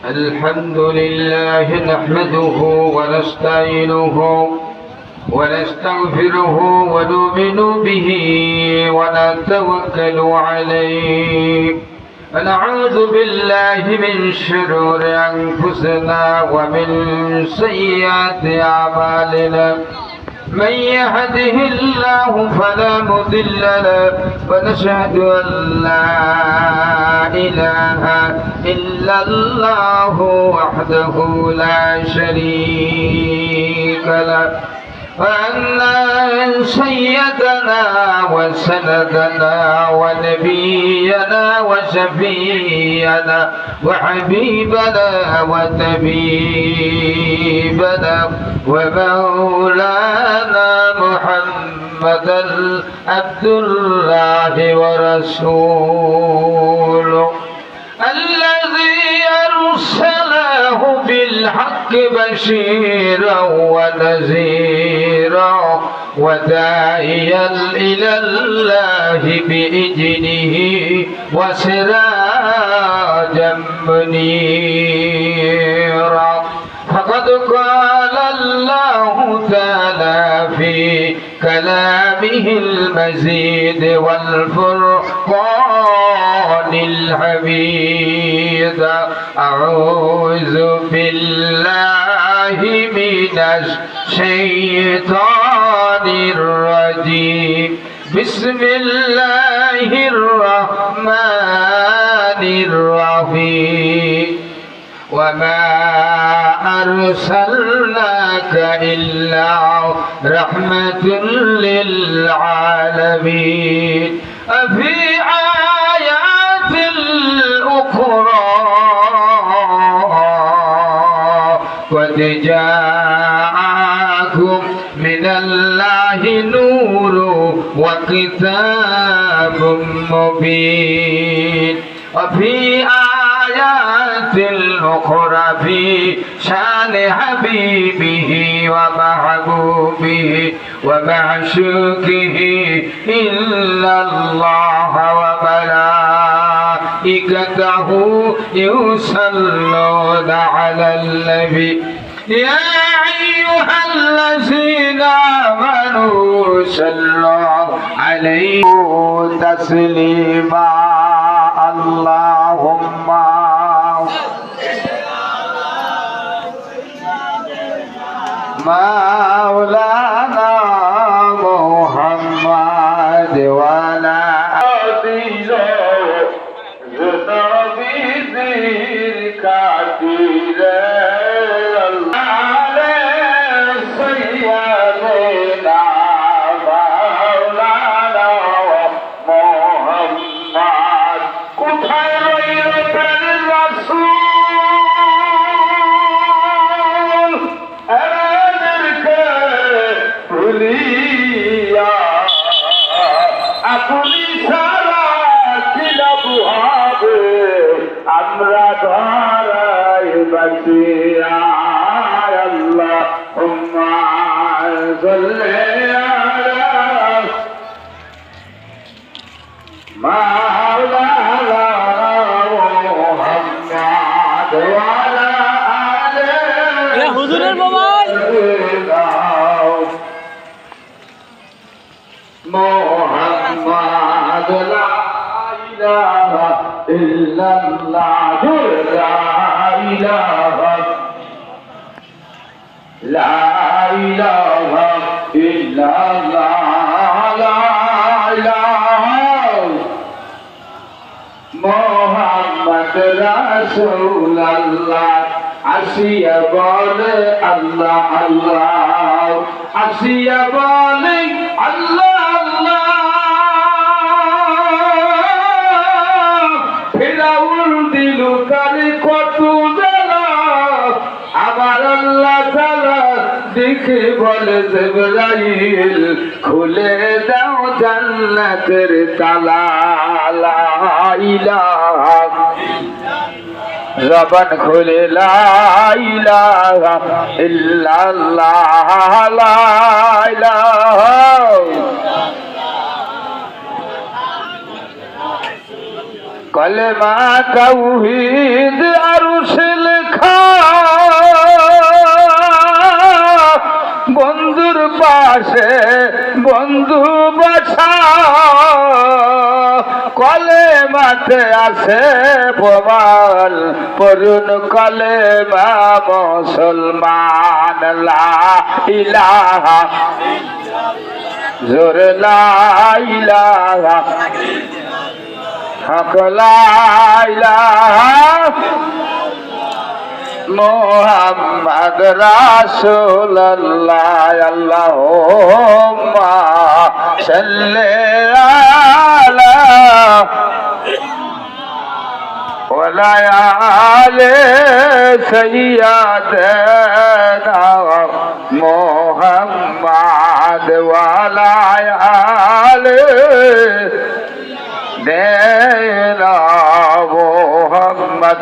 الحمد لله نحمده ونستعينه ونستغفره ونؤمن به ونتوكل عليه ونعوذ بالله من شرور أنفسنا ومن سيئات أعمالنا من يهده الله فلا مضل له ونشهد أن لا إله إلا الله وحده لا شريك له وأن سيدنا وسندنا ونبينا وشفينا وحبيبنا وطبيبنا ومولانا محمدا عبد الله ورسوله الذي أرسله بالحق بشيرا ونذيرا وداعيا إلى الله بإذنه وسراجا منيرا فقد قال الله تعالى في كلامه المزيد والفرقان الحميد أعوذ بالله من الشيطان الرجيم بسم الله الرحمن الرحيم وما أرسلناك إلا رحمة للعالمين في آيات أخرى قد جاءكم من الله نور وكتاب مبين وفي آيات الأخرى في شان حبيبه ومحبوبه ومعشوقه إلا الله وملائكته يصلون على النبي يا أيها الذين آمنوا صلوا عليه تسليما اللهم مولانا محمد ولا আমরা ধরাই বাঁচিয়া আল্লাহুম্মা সাল্লি আলা মাওলানা মুহাম্মদ ওয়া আলা আলিহি হুজুরের মোবাইল মুহাম্মদ লা ইলাহা ইল্লাল্লাহ লা ইলাহা ইল্লাল্লাহ লা ইলাহা মুহাম্মদ রাসূলুল্লাহ আসিয়া বলে আল্লাহ আল্লাহ আসিয়া বলে আল্লাহ আল্লাহ কত জ্বালা আমার আল্লাহ তাআলা দেখে বলে জিবরাইল খুলে দাও জান্নাতের তালা লা ইলাহা জবান খুলে লা ইলাহা ইল্লাল্লাহ লা ইলাহা কলেমা তাওহীদ আরশে লেখা বন্ধুর পাশে বন্ধু বসা কলেমাতে আছে প্রমাণ পড়ুন কলেমা মুসলমান লা ইলাহা জোরে লা ইলাহা হক লা ইলাহা মুহাম্মদ রাসূলুল্লাহ আল্লাহুম্মা সাল্লি আলা ওয়া আলি সাইয়্যিদিনা মুহাম্মদ ওয়া আলি দেনা মুহাম্মদ